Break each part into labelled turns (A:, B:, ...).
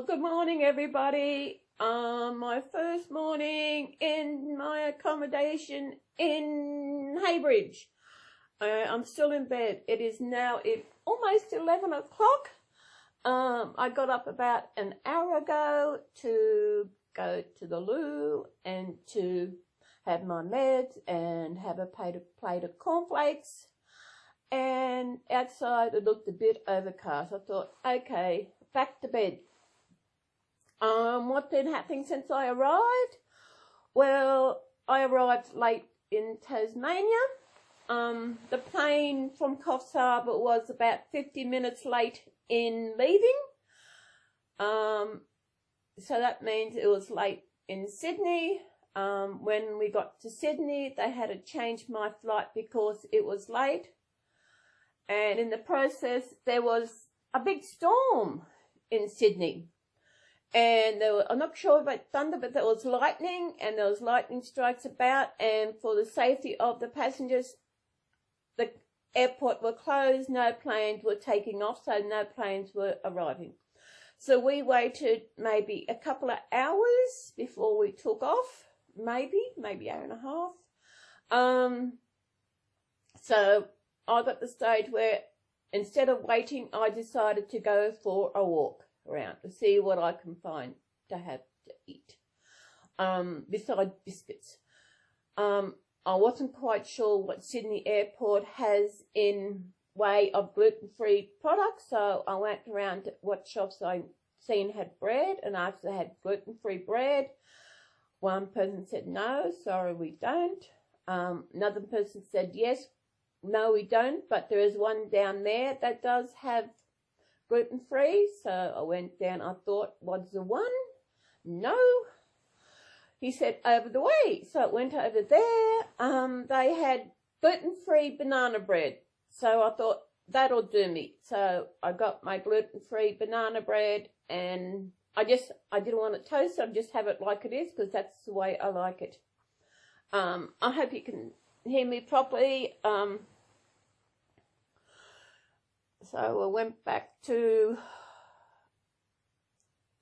A: good morning, everybody. My first morning in my accommodation in Haybridge. I'm still in bed. It is now almost 11 o'clock. I got up about an hour ago to go to the loo and to have my meds and have a plate of cornflakes. And outside it looked a bit overcast. I thought, okay, back to bed. What's been happening since I arrived? Well, I arrived late in Tasmania. The plane from Coffs Harbour was about 50 minutes late in leaving. So that means it was late in Sydney. When we got to Sydney, they had to change my flight because it was late. And in the process, there was a big storm in Sydney. And I'm not sure about thunder, but there was lightning, and there was lightning strikes about. And for the safety of the passengers, the airport were closed. No planes were taking off, so no planes were arriving. So we waited maybe a couple of hours before we took off, maybe hour and a half. So I got to the stage where instead of waiting, I decided to go for a walk around to see what I can find to have to eat, besides biscuits. I wasn't quite sure what Sydney Airport has in way of gluten-free products, so I went around to what shops I seen had bread and asked if they had gluten-free bread. One person said, no, sorry, we don't. Another person said, yes, no, we don't, but there is one down there that does have gluten-free. So I went down. I thought, what's the one? No. He said, over the way. So I went over there. They had gluten-free banana bread. So I thought, that'll do me. So I got my gluten-free banana bread, and I didn't want it toasted. I just have it like it is because that's the way I like it. I hope you can hear me properly. So I went back to,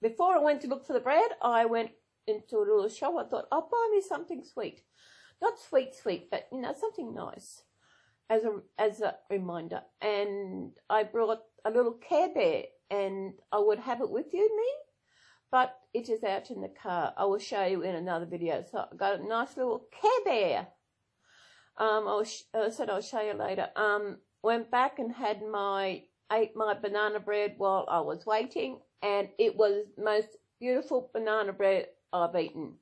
A: before I went to look for the bread, I went into a little shop. I thought, I'll buy me something sweet. Not sweet, but, something nice as a reminder. And I brought a little Care Bear, and I would have it with me, but it is out in the car. I will show you in another video. So I got a nice little Care Bear. I said I'll show you later. Went back and ate my banana bread while I was waiting, and it was the most beautiful banana bread I've eaten.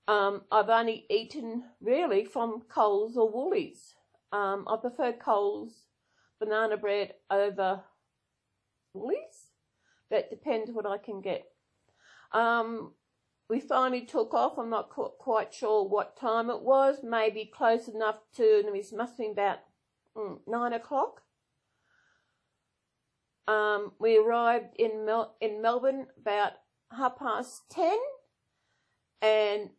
A: I've only eaten really from Coles or Woolies. I prefer Coles banana bread over Woolies, but it depends what I can get. We finally took off. I'm not quite sure what time it was, maybe close enough to, it must have been about 9 o'clock. We arrived in Melbourne about 10:30, and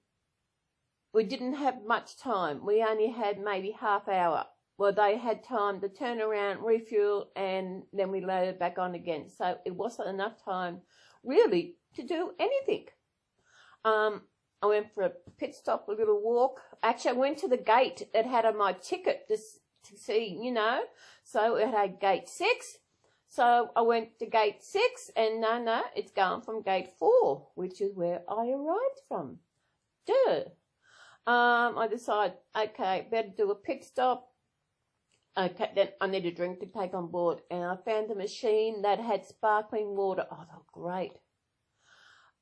A: we didn't have much time. We only had maybe half hour. Well, they had time to turn around, refuel, and then we loaded back on again. So it wasn't enough time really to do anything. I went for a pit stop, a little walk. Actually, I went to the gate that had on my ticket to see, so it had gate 6. So I went to gate 6, and no, it's going from gate 4, which is where I arrived from. Duh. I decided, okay, better do a pit stop. Okay, then I need a drink to take on board, and I found a machine that had sparkling water. Oh, they're great.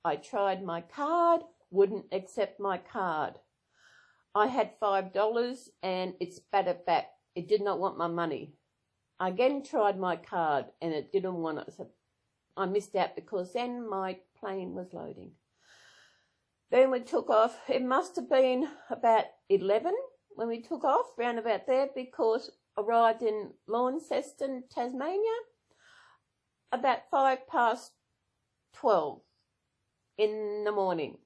A: I tried my card, wouldn't accept my card. I had $5, and it spat it back. It did not want my money. I again tried my card, and it didn't want it. So I missed out because then my plane was loading. Then we took off. It must have been about 11 when we took off, round about there, because arrived in Launceston, Tasmania, about 12:05 in the morning.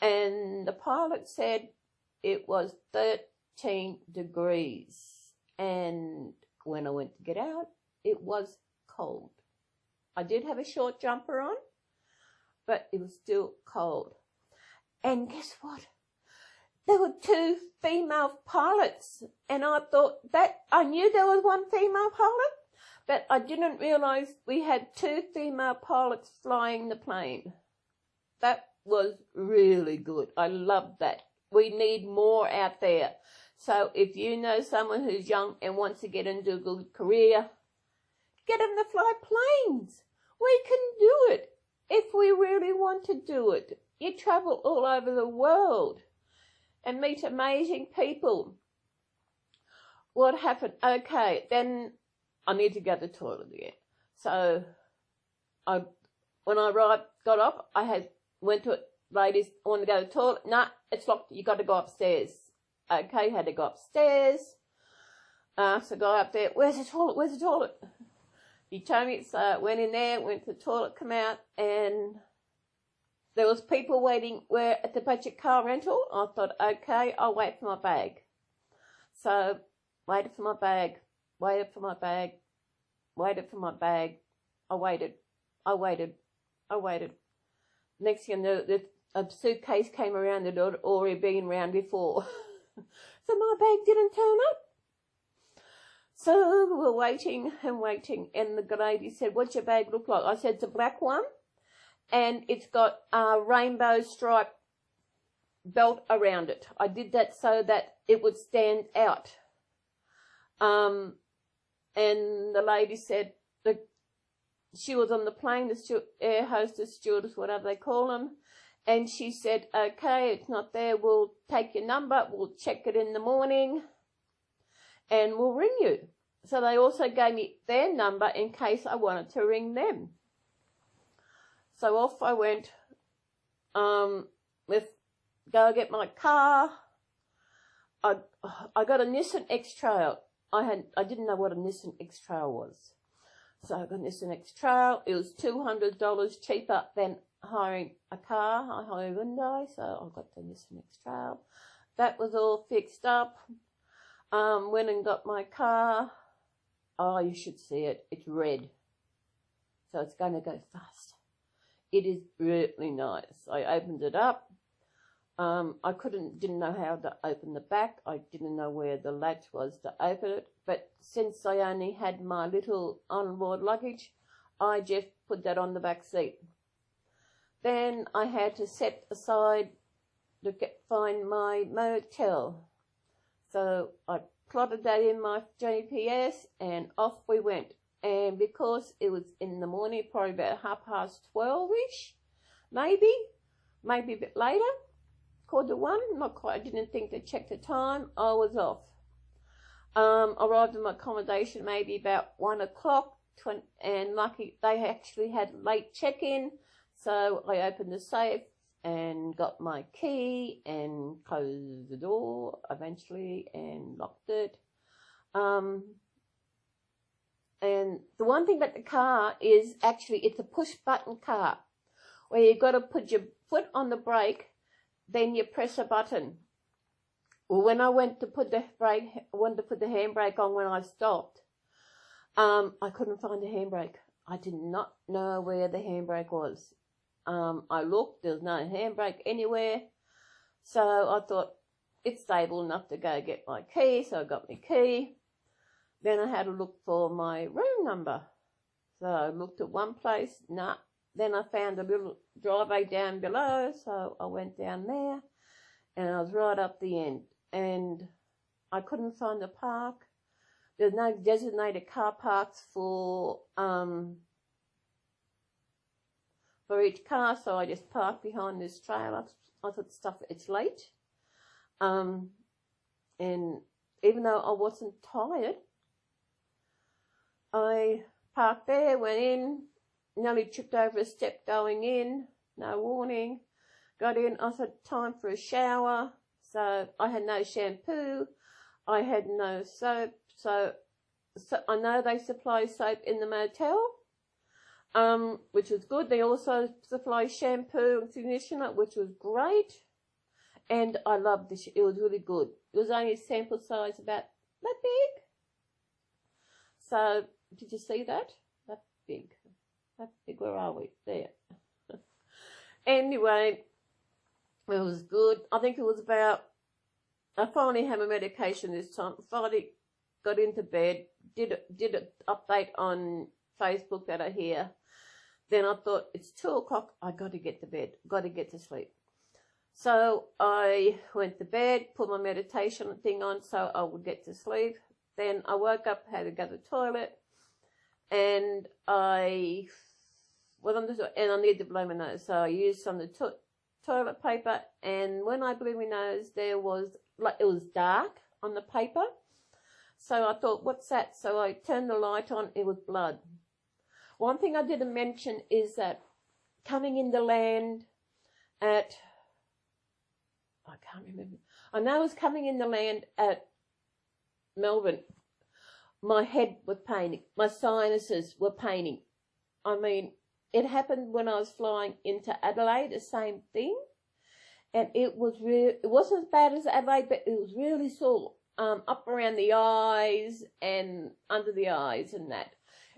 A: And the pilot said it was 13 degrees. And when I went to get out, it was cold. I did have a short jumper on, but it was still cold. And guess what? There were 2 female pilots, and I thought that I knew there was 1 female pilot, but I didn't realise we had 2 female pilots flying the plane. That was really good. I loved that. We need more out there. So if you know someone who's young and wants to get into a good career, get them to fly planes. We can do it if we really want to do it. You travel all over the world and meet amazing people. What happened? Okay, then I need to go to the toilet again. So when I got off, went to it. Ladies, I want to go to the toilet. Nah, it's locked. You got to go upstairs. Okay, had to go upstairs. So go up there. Where's the toilet? Where's the toilet? He told me, so I went in there, went to the toilet, come out, and there was people waiting at the budget car rental. I thought, okay, I'll wait for my bag. So waited for my bag, waited for my bag, waited for my bag. I waited. Next thing I knew, a suitcase came around that had already been around before. So my bag didn't turn up. So we were waiting and waiting, and the lady said, what's your bag look like? I said, it's a black one, and it's got a rainbow stripe belt around it. I did that so that it would stand out. And the lady said that she was on the plane, the air hostess, stewardess, whatever they call them, and she said, okay, it's not there, we'll take your number, we'll check it in the morning, and we'll ring you. So they also gave me their number in case I wanted to ring them. So off I went, go get my car. I got a Nissan X-Trail. I didn't know what a Nissan X-Trail was. So I got a Nissan X-Trail. It was $200 cheaper than hiring a car. I hired a Hyundai, so I got the Nissan X-Trail. That was all fixed up. Went and got my car. Oh, you should see it. It's red. So it's going to go fast. It is really nice. I opened it up. I didn't know how to open the back. I didn't know where the latch was to open it. But since I only had my little onboard luggage, I just put that on the back seat. Then I had to set aside to find my motel. So I plotted that in my GPS and off we went. And because it was in the morning, probably about 12:30-ish, maybe a bit later, 1:45, not quite, I didn't think to check the time, I was off. Arrived at my accommodation maybe about 1 o'clock, and lucky they actually had late check-in, so I opened the safe and got my key and closed the door eventually and locked it. And the one thing about the car is actually it's a push-button car where you've got to put your foot on the brake, then you press a button. Well, when I went to put the brake, I wanted to put the handbrake on when I stopped. I couldn't find the handbrake. I did not know where the handbrake was. I looked, there was no handbrake anywhere. So I thought it's stable enough to go get my key. So I got my key. Then I had to look for my room number. So I looked at one place, nah. Then I found a little driveway down below, so I went down there, and I was right up the end. And I couldn't find the park. There's no designated car parks for each car, so I just parked behind this trailer. I thought, it's late. And even though I wasn't tired, I parked there, went in, nearly tripped over a step going in, no warning. Got in, I said, time for a shower. So I had no shampoo, I had no soap. So I know they supply soap in the motel, which was good. They also supply shampoo and conditioner, which was great. And I loved it. It was really good. It was only a sample size about that big. So, did you see that? That big. That big. Where are we? There. Anyway, it was good. I think it was about, I finally had my medication this time. Finally got into bed, did an update on Facebook that I hear. Then I thought, it's 2 o'clock, I got to get to bed, got to get to sleep. So I went to bed, put my meditation thing on so I would get to sleep. Then I woke up, had to go to the toilet, and I needed to blow my nose. So I used some of the toilet paper, and when I blew my nose, it was dark on the paper. So I thought, what's that? So I turned the light on, it was blood. One thing I didn't mention is that coming in the land at, I can't remember. I know I was coming in the land at Melbourne. My head was paining. My sinuses were paining. I mean, it happened when I was flying into Adelaide, the same thing. And it wasn't as bad as Adelaide, but it was really sore. Up around the eyes and under the eyes and that.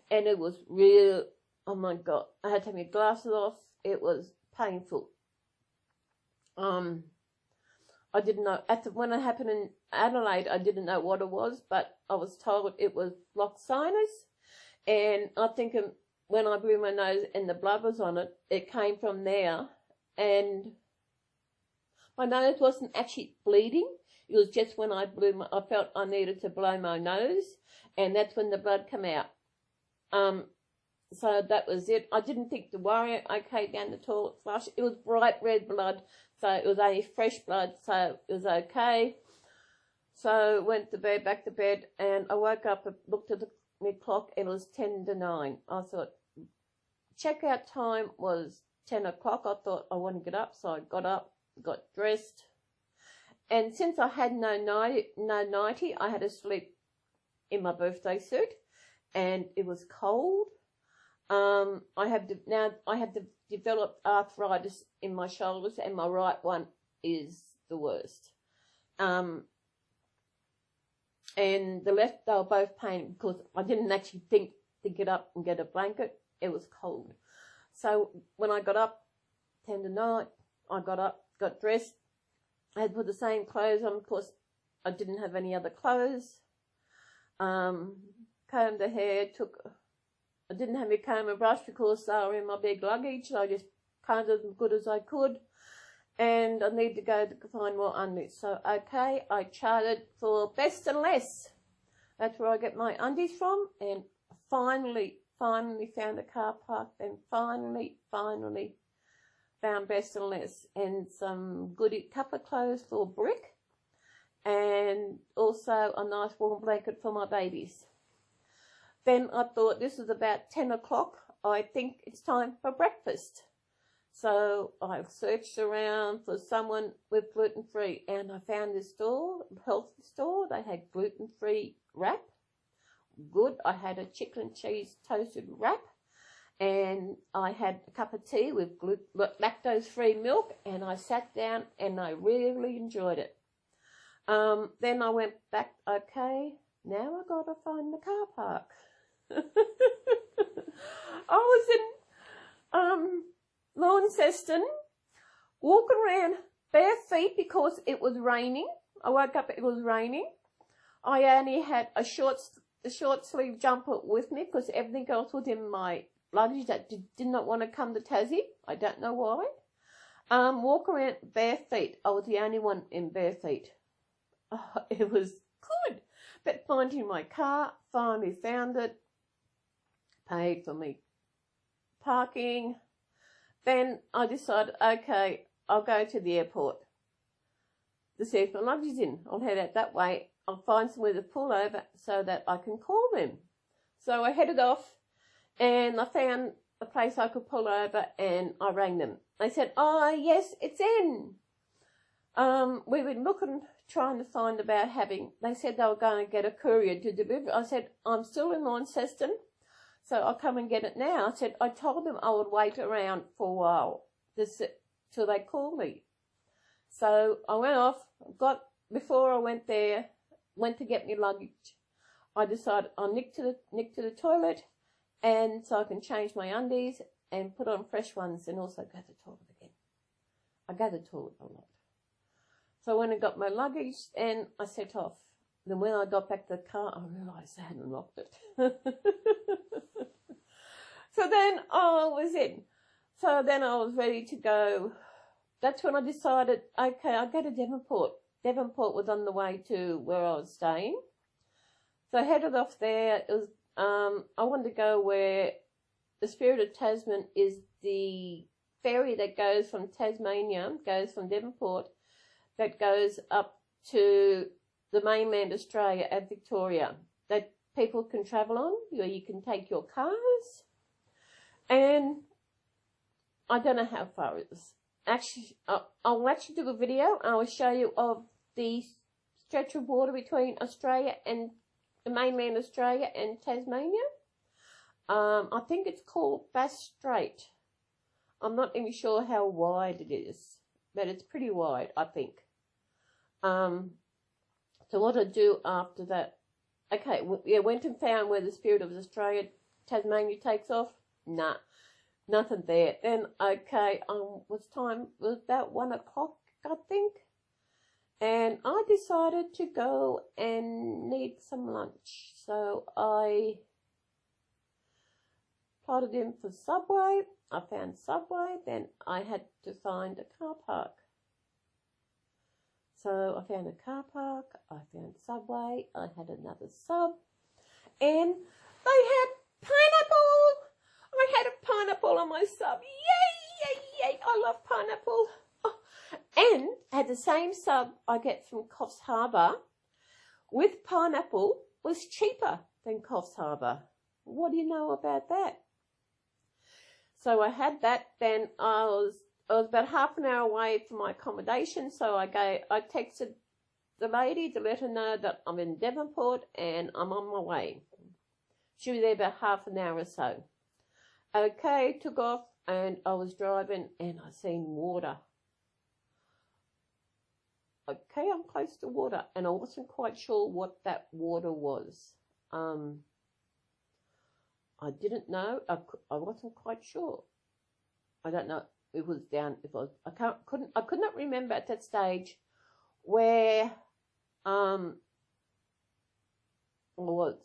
A: And it was real, oh my God. I had to take my glasses off. It was painful. I didn't know, when it happened in Adelaide, I didn't know what it was, but I was told it was blocked sinus. And I think when I blew my nose and the blood was on it, it came from there. And my nose wasn't actually bleeding. It was just when I felt I needed to blow my nose, and that's when the blood came out. So that was it. I didn't think to worry. I came down the toilet flush. It was bright red blood, so it was only fresh blood, so it was okay. So went to bed, back to bed, and I woke up and looked at the clock, and it was 10 to 9. I thought, checkout time was 10 o'clock. I thought I want to get up, so I got up, got dressed. And since I had no nightie, I had to sleep in my birthday suit, and it was cold. I have developed arthritis in my shoulders, and my right one is the worst. And the left, they were both paining because I didn't actually think to get up and get a blanket. It was cold. So when I got up, 10 to 9, I got up, got dressed. I had put the same clothes on. Of course, I didn't have any other clothes. Combed the hair, I didn't have my comb and brush because they were in my big luggage. So I just combed it as good as I could. And I need to go to find more undies. So, okay, I chartered for Best and Less. That's where I get my undies from. And finally found a car park. And finally found Best and Less. And some couple of clothes for Brick. And also a nice warm blanket for my babies. Then I thought, this is about 10 o'clock. I think it's time for breakfast. So I searched around for someone with gluten-free, and I found this store, healthy store. They had gluten-free wrap. Good. I had a chicken and cheese toasted wrap, and I had a cup of tea with lactose-free milk, and I sat down and I really enjoyed it. Then I went back, okay, now I got to find the car park. I was in Launceston, walking around bare feet because it was raining. I woke up, it was raining. I only had a short sleeve jumper with me because everything else was in my luggage that did not want to come to Tassie. I don't know why. Walk around bare feet. I was the only one in bare feet. Oh, it was good. But finding my car, finally found it. Paid for me parking. Then I decided, okay, I'll go to the airport to see if my luggage is in. I'll head out that way. I'll find somewhere to pull over so that I can call them. So I headed off, and I found a place I could pull over, and I rang them. They said, oh, yes, it's in. We were looking, trying to find about they said they were going to get a courier to deliver. I said, I'm still in Launceston, so I'll come and get it now. I told them I would wait around for a while till they call me. So I went off, before I went there, went to get my luggage. I decided I'll nick to the toilet, and so I can change my undies and put on fresh ones and also go to the toilet again. I go to the toilet a lot. So when I got my luggage, and I set off. Then when I got back to the car, I realised I hadn't locked it. So then I was in. So then I was ready to go. That's when I decided, okay, I'll go to Devonport. Devonport was on the way to where I was staying. So I headed off there. It was I wanted to go where the Spirit of Tasman is the ferry that goes from Tasmania, goes from Devonport, that goes up to the mainland Australia at Victoria, that people can travel on, where you can take your cars. And I don't know how far it is. Actually, I'll actually do a video. I will show you of the stretch of water between Australia and the mainland Australia and Tasmania. I think it's called Bass Strait. I'm not even sure how wide it is, but it's pretty wide, I think. So what I do after that? Okay, yeah, went and found where the Spirit of Australia, Tasmania takes off. Nah, nothing there. Then okay, was about 1 o'clock, I think, and I decided to go and need some lunch. So I plotted in for Subway. I found Subway. Then I had to find a car park. So I found a car park, I found Subway, I had another sub, and they had pineapple. I had a pineapple on my sub. Yay, yay, yay, I love pineapple. Oh. And at the same sub I get from Coffs Harbour with pineapple was cheaper than Coffs Harbour. What do you know about that? So I had that, then I was about half an hour away from my accommodation, so I texted the lady to let her know that I'm in Devonport and I'm on my way. She was there about half an hour or so. Okay, took off, and I was driving and I seen water. Okay, I'm close to water, and I wasn't quite sure what that water was. I didn't know. I wasn't quite sure. I don't know. It was down. I could not remember at that stage where where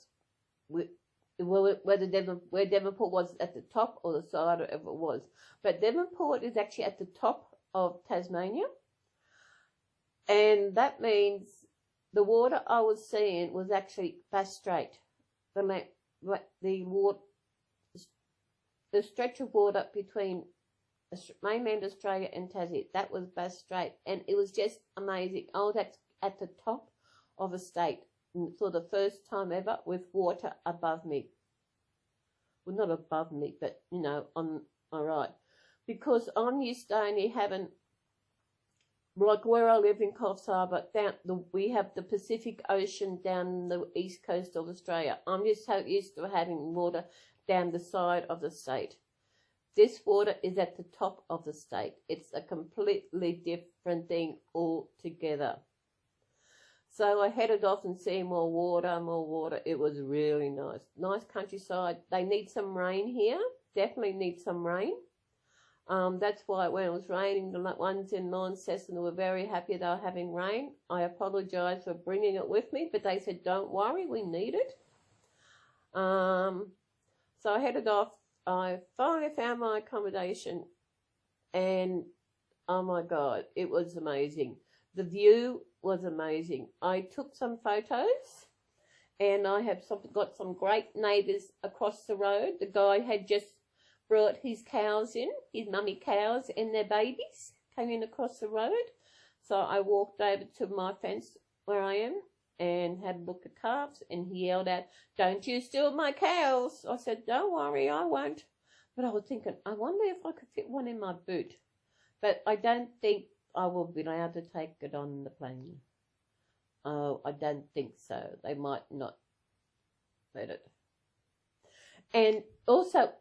A: Devonport was at the top or the side, or whatever it was. But Devonport is actually at the top of Tasmania, and that means the water I was seeing was actually Bass Strait. The stretch of water between mainland Australia and Tassie, that was Bass Strait, and it was just amazing. I was at the top of a state for the first time ever with water above me. Well, not above me, but you know, on my right, because I'm used to only having, like where I live in Coffs Harbour, we have the Pacific Ocean down the east coast of Australia. I'm just so used to having water down the side of the state. This water is at the top of the state. It's a completely different thing altogether. So I headed off and see more water, more water. It was really nice. Nice countryside. They need some rain here. Definitely need some rain. That's why when it was raining, the ones in Launceston were very happy they were having rain. I apologise for bringing it with me, but they said, don't worry, we need it. So I headed off. I finally found my accommodation, and oh my God, it was amazing. The view was amazing. I took some photos, and I have got some great neighbours across the road. The guy had just brought his cows in, his mummy cows and their babies came in across the road. So I walked over to my fence where I am and had a look at calves, and he yelled out, don't you steal my cows. I said, don't worry, I won't. But I was thinking, I wonder if I could fit one in my boot. But I don't think I will be allowed to take it on the plane. Oh, I don't think so. They might not let it. And also,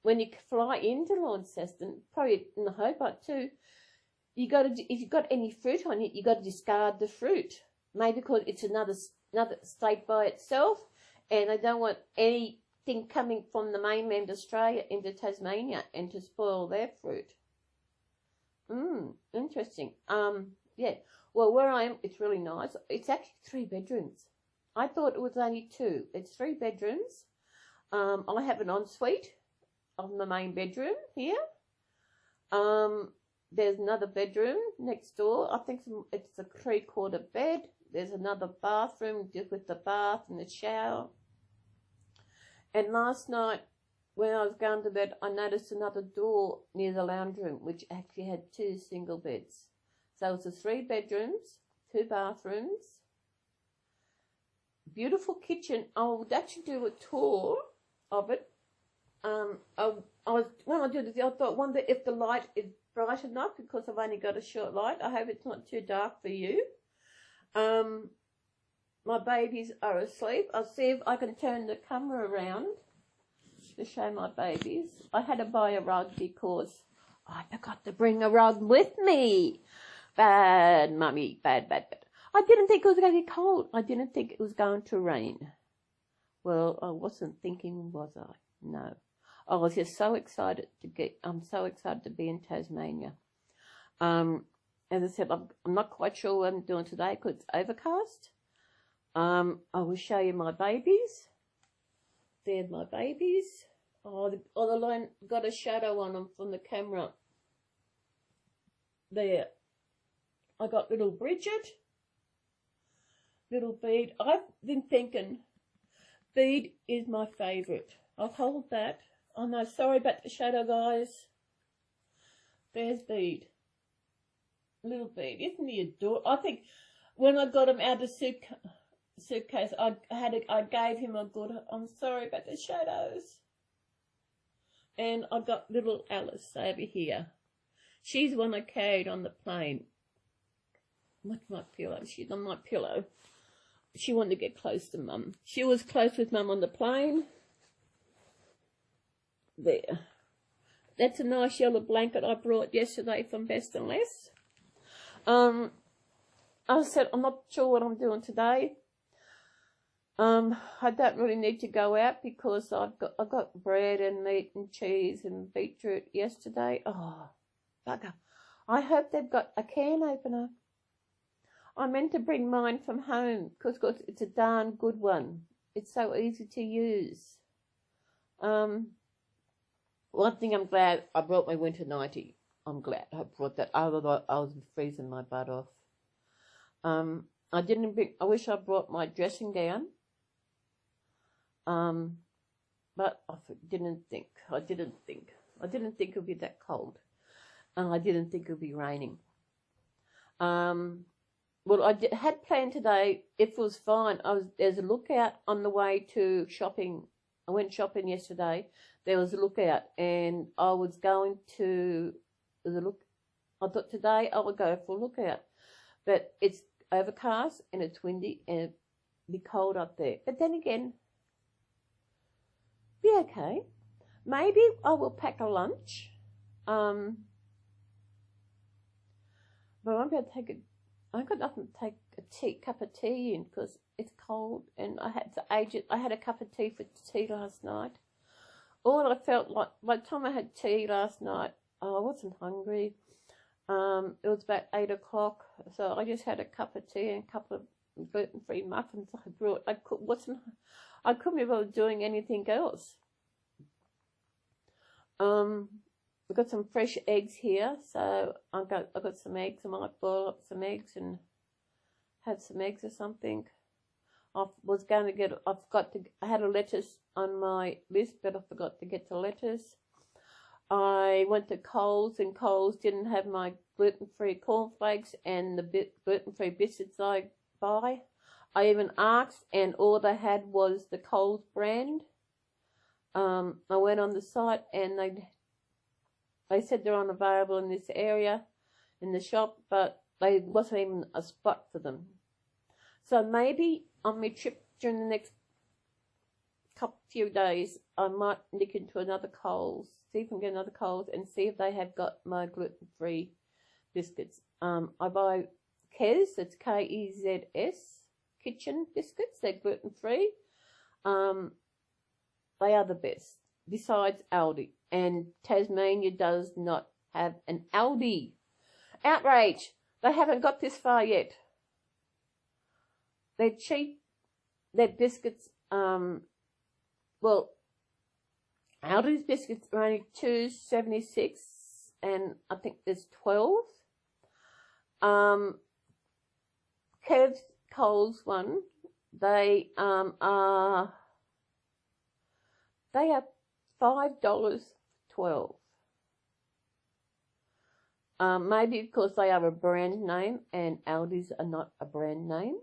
A: when you fly into Launceston, probably in the Hobart too, if you've got any fruit on it, you got to discard the fruit. Maybe because it's another state by itself, and I don't want anything coming from the mainland Australia into Tasmania and to spoil their fruit. Interesting. Yeah. Well, where I am, it's really nice. It's actually 3 bedrooms. I thought it was only 2. It's 3 bedrooms. I have an ensuite of the main bedroom here. There's another bedroom next door. I think it's a 3/4 bed. There's another bathroom just with the bath and the shower. And last night, when I was going to bed, I noticed another door near the lounge room, which actually had 2 single beds. So it's a 3 bedrooms, 2 bathrooms, beautiful kitchen. I would actually do a tour of it. When I did it, I thought, wonder if the light is bright enough, because I've only got a short light. I hope it's not too dark for you. My babies are asleep. I'll see if I can turn the camera around to show my babies. I had to buy a rug because I forgot to bring a rug with me. Bad, mummy, bad. I didn't think it was going to be cold. I didn't think it was going to rain. Well, I wasn't thinking, was I? No. I was just so excited I'm so excited to be in Tasmania. As I said, I'm not quite sure what I'm doing today because it's overcast. I will show you my babies. There's my babies. Oh, the line got a shadow on them from the camera. There. I got little Bridget, little Bede. I've been thinking Bede is my favourite. I'll hold that. Oh no, sorry about the shadow, guys. There's Bede. Little Bede. Isn't he adorable? I think when I got him out of the suitcase, I gave him a good... I'm sorry about the shadows. And I got little Alice over here. She's the one I carried on the plane. What's my pillow? She's on my pillow. She wanted to get close to Mum. She was close with Mum on the plane. There. That's a nice yellow blanket I brought yesterday from Best and Less. I said I'm not sure what I'm doing today. I don't really need to go out because I got bread and meat and cheese and beetroot yesterday. Oh, bugger. I hope they've got a can opener. I meant to bring mine from home because it's a darn good one. It's so easy to use. One thing I'm glad I brought my winter nightie. I'm glad I brought that. Otherwise I was freezing my butt off. I wish I brought my dressing gown. But I didn't think it would be that cold. And I didn't think it would be raining. Well, I had planned today, if it was fine, there's a lookout on the way to shopping. I went shopping yesterday. There was a lookout, and I was going to I thought today I would go for a lookout. But it's overcast, and it's windy, and it'll be cold up there. But then again, be okay. Maybe I will pack a lunch. But I'm going to take I got nothing to take a cup of tea in because it's cold, and I had to age it. I had a cup of tea for tea last night. All I felt like, by the time I had tea last night, I wasn't hungry. It was about 8 o'clock, so I just had a cup of tea and a couple of gluten-free muffins I brought. I couldn't be able to doing anything else. I've got some fresh eggs here, so I got some eggs. I might boil up some eggs and have some eggs or something. I had a lettuce on my list, but I forgot to get the lettuce. I went to Coles, and Coles didn't have my gluten-free cornflakes and the gluten-free biscuits I buy. I even asked, and all they had was the Coles brand. I went on the site, and they said they're unavailable in this area, in the shop, but there wasn't even a spot for them. So maybe on my trip during the next few days, I might nick into another Coles, see if I can get another Coles, and see if they have got my gluten-free biscuits. I buy Kez, that's K-E-Z-S, kitchen biscuits. They're gluten-free. They are the best, besides Aldi. And Tasmania does not have an Aldi. outrage. They haven't got this far yet. They're cheap. Their biscuits, well, Aldi's biscuits are only $2.76, and I think there's 12. Kev's Coles one, they are $5.12. Maybe because they are a brand name and Aldi's are not a brand name.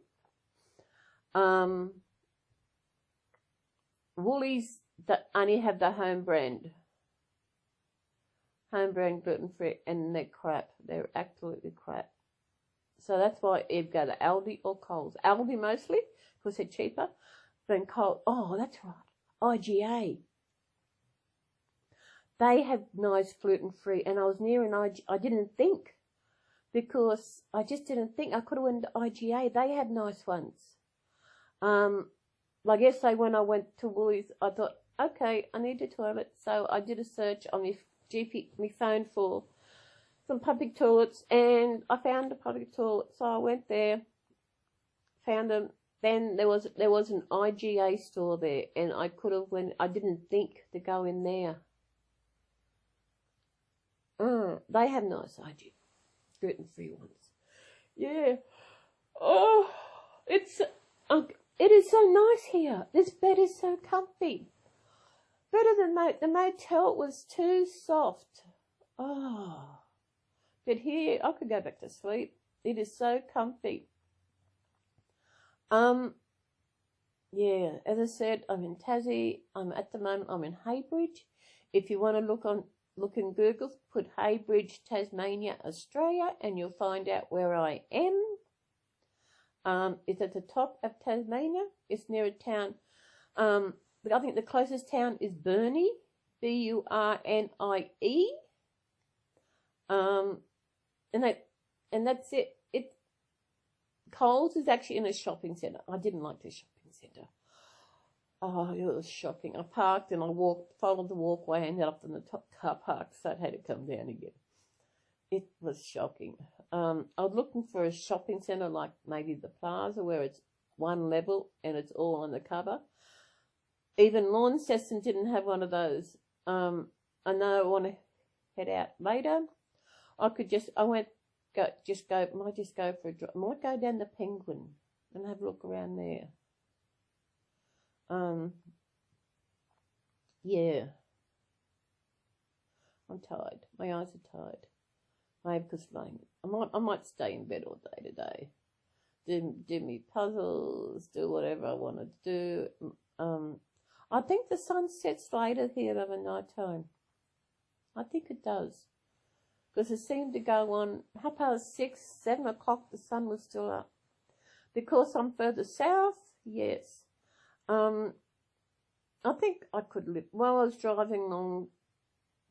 A: Woolies that only have the home brand gluten free, and they're crap. They're absolutely crap. So that's why you go to Aldi or Coles. Aldi mostly because they're cheaper than Coles. Oh, that's right. IGA. They have nice gluten free, and I was near an IGA. I didn't think, because I just didn't think. I could have went to IGA. They had nice ones. Like yesterday when I went to Woolies, I thought, okay, I need a toilet. So I did a search on my phone for some public toilets, and I found a public toilet. So I went there, found them. Then there was an IGA store there, and I could have went. I didn't think to go in there. They have nice IGA gluten-free ones. Yeah. Oh, it is so nice here. This bed is so comfy. Better than the motel was too soft. Oh. But here, I could go back to sleep. It is so comfy. Yeah, as I said, I'm in Tassie. At the moment, I'm in Heybridge. If you want to look in Google, put Heybridge, Tasmania, Australia, and you'll find out where I am. It's at the top of Tasmania. It's near a town. I think the closest town is Burnie, Burnie. And that's it. Coles is actually in a shopping centre. I didn't like the shopping centre. Oh, it was shocking. I parked and I followed the walkway, ended up in the top car park, so I had to come down again. It was shocking. I was looking for a shopping centre like maybe the Plaza, where it's one level and it's all on the cover. Even Launceston didn't have one of those. I know I want to head out later. I might just go for a drive. I might go down the Penguin and have a look around there. Yeah. I'm tired. My eyes are tired. Maybe because I might stay in bed all day today. Do me puzzles, do whatever I want to do. I think the sun sets later here over night time. I think it does. Because it seemed to go on 6:30, 7 o'clock, the sun was still up. Because I'm further south, yes. I think I could live. While I was driving along,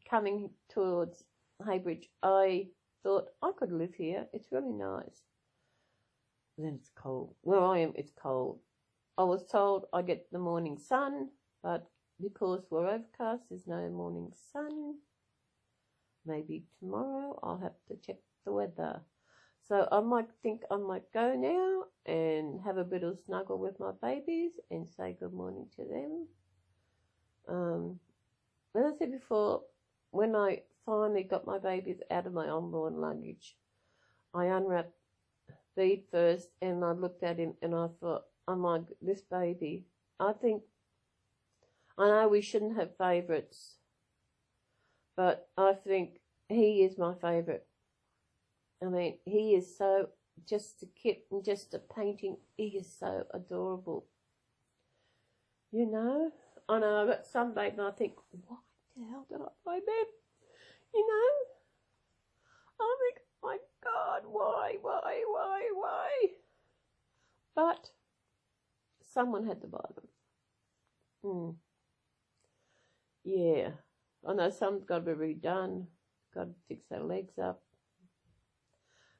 A: coming towards Heybridge, I thought I could live here. It's really nice. But then it's cold. Where I am, it's cold. I was told I get the morning sun, but because we're overcast, there's no morning sun. Maybe tomorrow I'll have to check the weather. So I might go now and have a bit of snuggle with my babies and say good morning to them. As I said before, when I finally got my babies out of my onboard luggage, I unwrapped Bede first, and I looked at him and I thought, oh my, this baby, I know we shouldn't have favourites, but I think he is my favourite. I mean, he is so, just a kit and just a painting, he is so adorable. You know, I know I've got some baby and I think, what the hell did I buy them? You know, I think, my God, why? But someone had to buy them. Yeah, I know some's got to be redone, got to fix their legs up.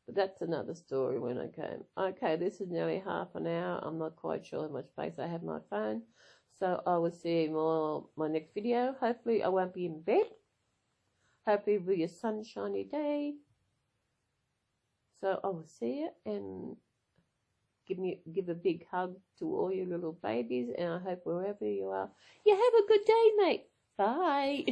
A: But that's another story when I came. Okay, this is nearly half an hour. I'm not quite sure how much space I have on my phone. So I will see you more my next video. Hopefully I won't be in bed. Hopefully it'll be a sunshiny day. So I will see you, and give a big hug to all your little babies, and I hope wherever you are, you have a good day, mate. Bye.